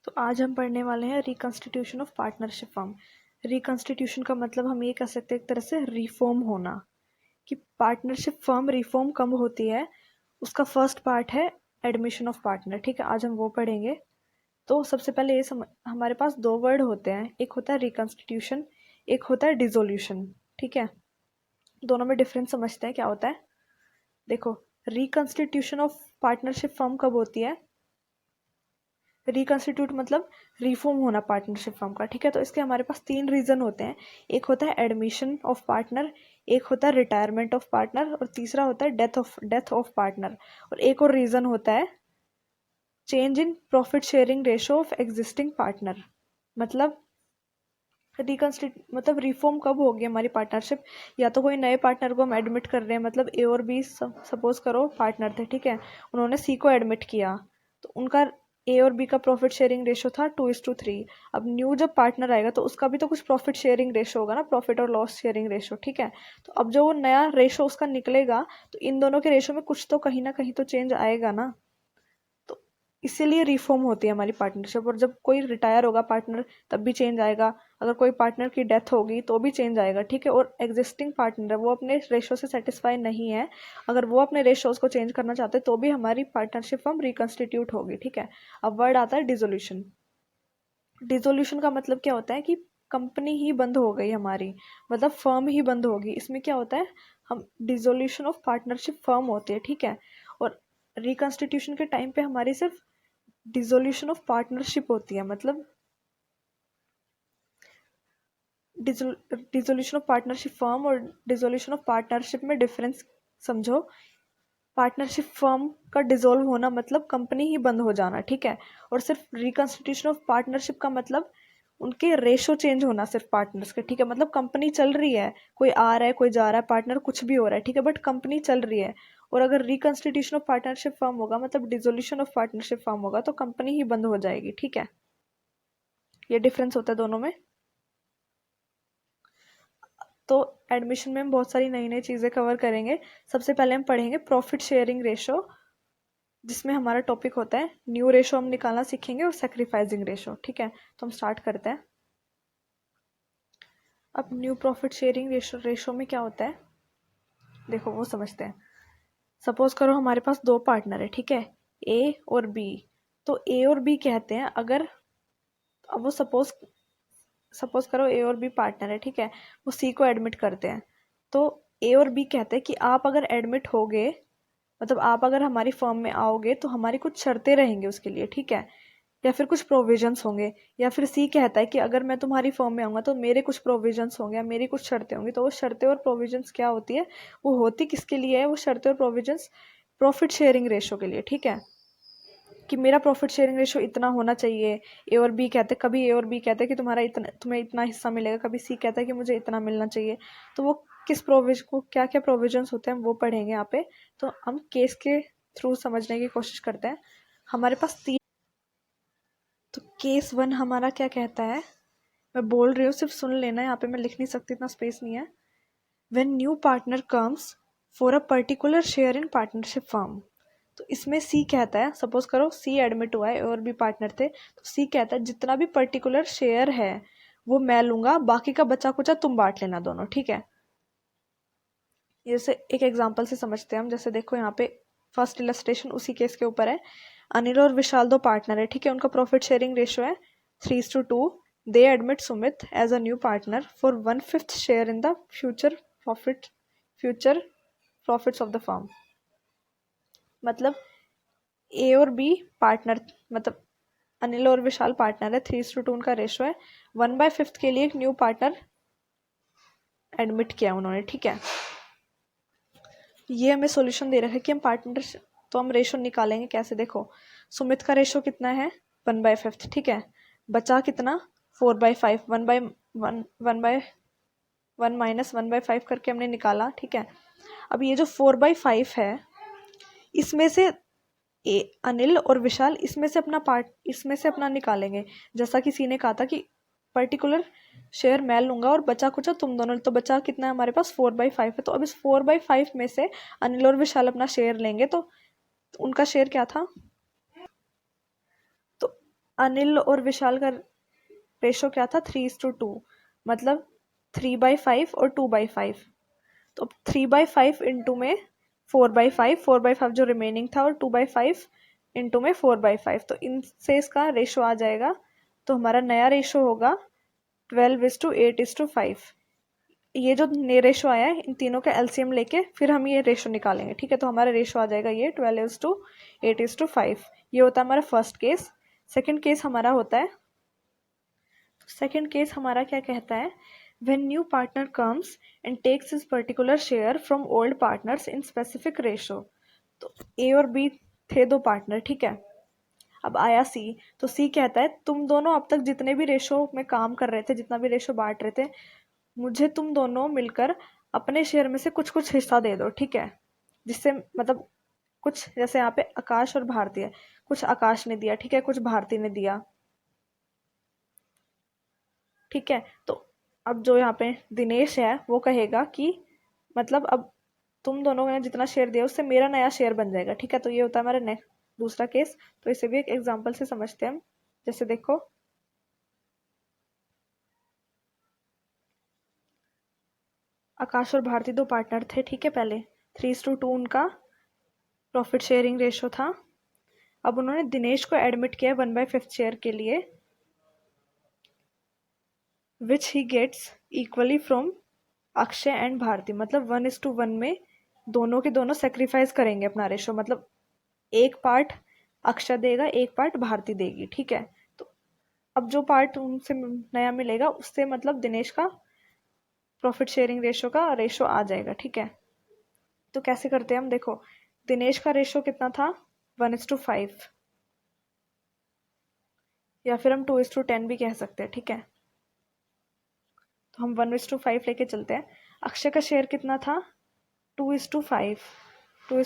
तो आज हम पढ़ने वाले हैं reconstitution of partnership firm. Reconstitution का मतलब हम ये कह सकते हैं एक तरह से रिफॉर्म होना, कि पार्टनरशिप फर्म रिफॉर्म कब होती है। उसका फर्स्ट पार्ट है एडमिशन ऑफ पार्टनर। ठीक है, आज हम वो पढ़ेंगे। तो सबसे पहले हमारे पास दो वर्ड होते हैं, एक होता है रिकॉन्स्टिट्यूशन, एक होता है डिसोल्यूशन। ठीक है, दोनों में डिफरेंस समझते हैं क्या होता है। देखो, रिकॉन्स्टिट्यूशन ऑफ पार्टनरशिप फर्म कब होती है? रिकॉन्स्टिट्यूट मतलब रिफॉर्म होना पार्टनरशिप फर्म का। ठीक है, तो इसके हमारे पास तीन रीजन होते हैं। एक होता है एडमिशन ऑफ पार्टनर, एक होता है रिटायरमेंट ऑफ पार्टनर, और तीसरा होता है डेथ ऑफ पार्टनर। और एक और रीजन होता है change in profit sharing ratio of existing partner. मतलब मतलब रिफॉर्म कब होगी हमारी पार्टनरशिप? या तो कोई नए पार्टनर को हम एडमिट कर रहे हैं, मतलब ए और बी सपोज करो पार्टनर थे। ठीक है, उन्होंने सी को एडमिट किया, तो उनका ए और बी का प्रॉफिट शेयरिंग रेशो था 2:3। अब न्यू जब पार्टनर आएगा तो उसका भी तो कुछ प्रॉफिट शेयरिंग रेशो होगा ना, प्रॉफिट और लॉस शेयरिंग रेशो। ठीक है, तो अब जो वो नया रेशो उसका निकलेगा तो इन दोनों के रेशो में कुछ तो कहीं ना कहीं तो चेंज आएगा ना। तो इसीलिए रिफॉर्म होती है हमारी पार्टनरशिप। और जब कोई रिटायर होगा पार्टनर तब भी चेंज आएगा, अगर कोई पार्टनर की डेथ होगी तो भी चेंज आएगा। ठीक है, और एग्जिस्टिंग पार्टनर है वो अपने रेशो से सेटिस्फाई नहीं है, अगर वो अपने रेशोज को चेंज करना चाहते हैं तो भी हमारी पार्टनरशिप फर्म रिकॉन्स्टिट्यूट होगी। ठीक है, अब वर्ड आता है डिसोल्यूशन। डिसोल्यूशन का मतलब क्या होता है कि कंपनी ही बंद हो गई हमारी, मतलब फर्म ही बंद होगी। इसमें क्या होता है, हम डिसोल्यूशन ऑफ पार्टनरशिप फर्म होती है। ठीक है, और रिकॉन्स्टिट्यूशन के टाइम पे हमारी सिर्फ डिसोल्यूशन ऑफ पार्टनरशिप होती है। मतलब डिसोल्यूशन ऑफ पार्टनरशिप फर्म और डिसोल्यूशन ऑफ पार्टनरशिप में डिफरेंस समझो। पार्टनरशिप फर्म का डिसॉल्व होना मतलब कंपनी ही बंद हो जाना। ठीक है, और सिर्फ रिकॉन्स्टिट्यूशन ऑफ पार्टनरशिप का मतलब उनके रेशो चेंज होना सिर्फ पार्टनर्स के। ठीक है, मतलब कंपनी चल रही है, कोई आ रहा है कोई जा रहा है, पार्टनर कुछ भी हो रहा है। ठीक है, बट कंपनी चल रही है। और अगर रिकॉन्स्टिट्यूशन ऑफ पार्टनरशिप फर्म होगा मतलब डिसोल्यूशन ऑफ पार्टनरशिप फर्म होगा तो कंपनी ही बंद हो जाएगी। ठीक है, ये डिफरेंस होता है दोनों में। तो एडमिशन में हम बहुत सारी नई नई चीज़ें कवर करेंगे। सबसे पहले हम पढ़ेंगे प्रॉफिट शेयरिंग रेशो, जिसमें हमारा टॉपिक होता है न्यू रेशो हम निकालना सीखेंगे और सेक्रीफाइसिंग रेशो। ठीक है, तो हम स्टार्ट करते हैं। अब न्यू प्रॉफिट शेयरिंग रेशो में क्या होता है, देखो वो समझते हैं। सपोज करो हमारे पास दो पार्टनर है। ठीक है, ए और बी। तो ए और बी कहते हैं, अगर अब वो सपोज करो ए और बी पार्टनर है। ठीक है, वो सी को एडमिट करते हैं। तो ए और बी कहते हैं कि आप अगर एडमिट होगे, मतलब आप अगर हमारी फर्म में आओगे तो हमारी कुछ शर्तें रहेंगी उसके लिए। ठीक है, या फिर कुछ प्रोविजंस होंगे। या फिर सी कहता है कि अगर मैं तुम्हारी फर्म में आऊंगा तो मेरे कुछ प्रोविजंस होंगे या मेरी कुछ शर्तें होंगी। तो वो शर्तें और प्रोविजंस क्या होती है, वो होती किसके लिए है? वो शर्तें और प्रोविजंस प्रॉफिट शेयरिंग रेशो के लिए। ठीक है, कि मेरा प्रॉफिट शेयरिंग रेशो इतना होना चाहिए। ए और बी कहते, कभी ए और बी कहते हैं कि तुम्हें इतना हिस्सा मिलेगा, कभी सी कहता है कि मुझे इतना मिलना चाहिए। तो वो किस प्रोविजन को क्या क्या प्रोविजंस होते हैं वो पढ़ेंगे यहाँ पे। तो हम केस के थ्रू समझने की कोशिश करते हैं। हमारे पास तीन। तो केस 1 हमारा क्या कहता है, मैं बोल रही हूँ सिर्फ सुन लेना, यहाँ पे मैं लिख नहीं सकती, इतना स्पेस नहीं है। When new partner comes for a particular share in partnership firm. तो इसमें सी कहता है, सपोज करो सी एडमिट हुआ है और भी पार्टनर थे, तो सी कहता है जितना भी पर्टिकुलर शेयर है वो मैं लूंगा, बाकी का बचा कुचा तुम बांट लेना दोनों। ठीक है, जैसे एक एग्जांपल से समझते हैं हम। जैसे देखो यहाँ पे फर्स्ट इलस्ट्रेशन उसी केस के ऊपर है। अनिल और विशाल दो पार्टनर है। ठीक है, उनका प्रॉफिट शेयरिंग रेशियो है 3:2। They admit Sumit as a new partner for 1/5 share in the future profits of the firm. मतलब ए और बी पार्टनर, मतलब अनिल और विशाल पार्टनर है, 3:2 उनका रेशो है। 1/5 के लिए एक न्यू पार्टनर एडमिट किया उन्होंने। ठीक है, ये हमें सॉल्यूशन दे रखा है कि हम पार्टनर, तो हम रेशो निकालेंगे कैसे। देखो, सुमित का रेशो कितना है 1/5। ठीक है, बचा कितना 4/5, 1/1 माइनस 1/5 करके हमने निकाला। ठीक है, अब ये जो 4/5 है इसमें से अनिल और विशाल इसमें से अपना निकालेंगे। जैसा कि सी ने कहा था कि पर्टिकुलर शेयर मैं लूंगा और बचा कुचा तुम दोनों। तो बचा कितना है हमारे पास 4/5 है। तो अब इस 4/5 में से अनिल और विशाल अपना शेयर लेंगे। तो उनका शेयर क्या था, तो अनिल और विशाल का रेशो क्या था, 3:2, मतलब 3/5 और 2/5। तो 3/5 इंटू में 4/5, 4/5 जो रिमेनिंग था, और 2/5 इंटू में 4/5, तो इनसे इसका रेशो आ जाएगा। तो हमारा नया रेशो होगा 12:8:5। ये जो रेशो आया है, इन तीनों का एलसीएम लेके फिर हम ये रेशो निकालेंगे, ठीक है। तो हमारा रेशो आ जाएगा ये 12:8:5। ये होता है हमारा फर्स्ट केस। सेकंड केस हमारा होता है, सेकंड केस हमारा क्या कहता है, when new partner comes and takes his particular share from old partners in specific ratio। तो ए और बी थे दो पार्टनर, ठीक है। अब आया सी, तो सी कहता है तुम दोनों अब तक जितने भी रेशो में काम कर रहे थे, जितना भी रेशो बांट रहे थे, मुझे तुम दोनों मिलकर अपने शेयर में से कुछ कुछ हिस्सा दे दो, ठीक है। जिससे मतलब कुछ, जैसे यहाँ पे आकाश और भारती है, कुछ आकाश ने दिया, ठीक है, कुछ भारती ने दिया, ठीक है। तो अब जो यहाँ पे दिनेश है वो कहेगा कि मतलब अब तुम दोनों ने जितना शेयर दिया उससे मेरा नया शेयर बन जाएगा, ठीक है। तो ये होता है हमारा नेक्स्ट दूसरा केस। तो इसे भी एक एग्जांपल से समझते हैं हम। जैसे देखो, आकाश और भारती दो पार्टनर थे, ठीक है। पहले 3:2 उनका प्रॉफिट शेयरिंग रेशो था। अब उन्होंने दिनेश को एडमिट किया 1/5 शेयर के लिए, which he gets equally from Akshay and Bharti. मतलब 1:1 में दोनों के दोनों सेक्रीफाइस करेंगे अपना रेशो, मतलब एक पार्ट अक्षय देगा, एक पार्ट भारती देगी, ठीक है। तो अब जो पार्ट उनसे नया मिलेगा उससे मतलब दिनेश का प्रॉफिट शेयरिंग रेशो का रेशो आ जाएगा, ठीक है। तो कैसे करते हैं हम, देखो दिनेश का रेशो कितना था, 1:5, या फिर हम 2:10 भी कह सकते हैं, ठीक है। तो हम 1:5 लेके चलते हैं। अक्षय का शेयर कितना था, 2:5, टू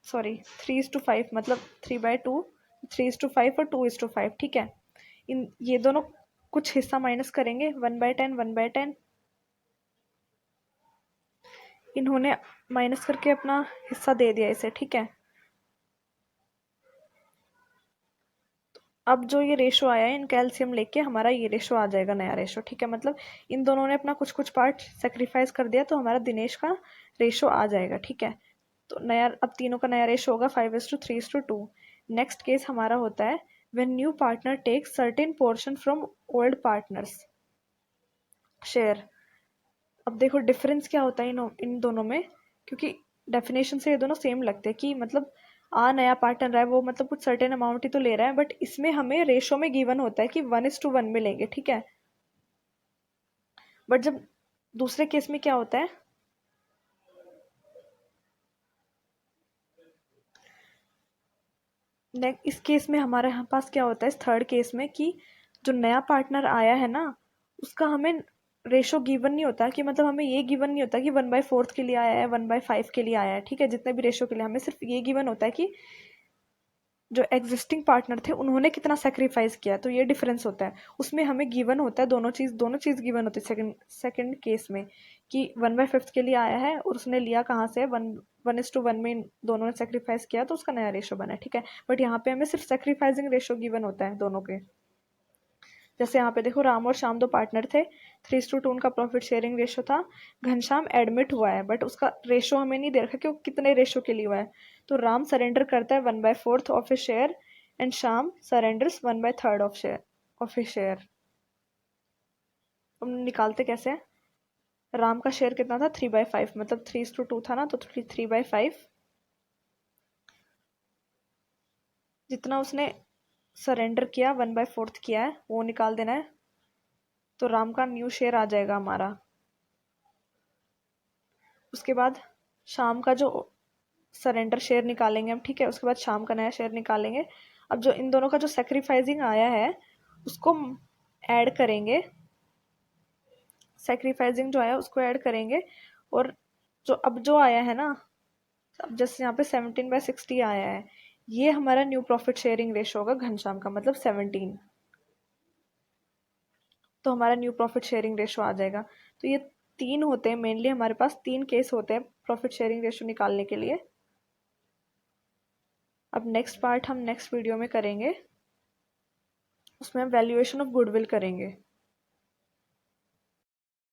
सॉरी 3:5, मतलब 3/2, 3:5 और 2:5, ठीक है। इन ये दोनों कुछ हिस्सा माइनस करेंगे, 1/10, 1/10। इन्होंने माइनस करके अपना हिस्सा दे दिया इसे, ठीक है। अब जो ये रेशो आया है, इनका एलसीएम लेके हमारा ये रेशो आ जाएगा, नया रेशो, ठीक है। मतलब इन दोनों ने अपना कुछ कुछ पार्ट सेक्रीफाइस कर दिया, तो हमारा दिनेश का रेशो आ जाएगा, ठीक है। तो नया, अब तीनों का नया रेशो होगा 5:3:2। नेक्स्ट केस हमारा होता है when new partner takes certain portion from old partners share. अब देखो डिफरेंस क्या होता है इन दोनों में, क्योंकि डेफिनेशन से ये दोनों सेम लगते हैं कि मतलब नया पार्टनर है वो मतलब कुछ सर्टेन अमाउंट ही तो ले रहा है, बट इसमें हमें रेशो में गिवन होता है कि 1:1 में लेंगे, ठीक है। बट जब दूसरे केस में क्या होता है, इस केस में हमारे यहाँ पास क्या होता है, इस थर्ड केस में, कि जो नया पार्टनर आया है ना, उसका हमें रेशो गिवन नहीं होता, कि मतलब हमें ये गिवन नहीं होता कि 1/4 के लिए आया है, 1/5 के लिए आया है, ठीक है। जितने भी रेशो के लिए हमें सिर्फ ये गिवन होता है कि जो एग्जिस्टिंग पार्टनर थे उन्होंने कितना सेक्रीफाइस किया, तो ये डिफरेंस होता है। उसमें हमें गिवन होता है दोनों चीज़ गिवन होती है सेकंड केस में, कि 1/5 के लिए आया है और उसने लिया कहाँ से, 1:1 में दोनों ने सेक्रीफाइस किया, तो उसका नया रेशो बना है, ठीक है। बट यहाँ पे हमें सिर्फ सेक्रीफाइसिंग रेशो गिवन होता है दोनों के। जैसे यहाँ पे देखो, राम और श्याम दो पार्टनर थे, 3:2 उनका प्रॉफिट शेयरिंग रेशो था। घनश्याम एडमिट हुआ है, बट उसका रेशो हमें नहीं दे रखा कि वो कितने रेशो के लिए हुआ है। तो राम सरेंडर करता है 1/4 of A share, and Shyam surrenders 1/3 of A share. हम निकालते कैसे हैं, राम का शेयर कितना था, 3/5, मतलब 3:2 था ना, तो 3/5 जितना उसने सरेंडर किया, 1/4 किया है, वो निकाल देना है। तो राम का न्यू शेयर आ जाएगा हमारा। उसके बाद शाम का जो सरेंडर शेयर निकालेंगे हम, ठीक है। उसके बाद शाम का नया शेयर निकालेंगे। अब जो इन दोनों का जो सेक्रीफाइसिंग आया है उसको ऐड करेंगे, सेक्रीफाइसिंग जो आया उसको ऐड करेंगे। और जो अब जो आया है ना, अब जैसे यहाँ पे 17/60 आया है, ये हमारा न्यू प्रॉफिट शेयरिंग रेशो होगा घनश्याम का, मतलब 17। तो हमारा न्यू प्रॉफिट शेयरिंग रेशो आ जाएगा। तो ये तीन होते हैं मेनली, हमारे पास तीन केस होते हैं प्रॉफिट शेयरिंग रेशो निकालने के लिए। अब नेक्स्ट पार्ट हम नेक्स्ट वीडियो में करेंगे। उसमें हम वैल्यूएशन ऑफ गुडविल करेंगे।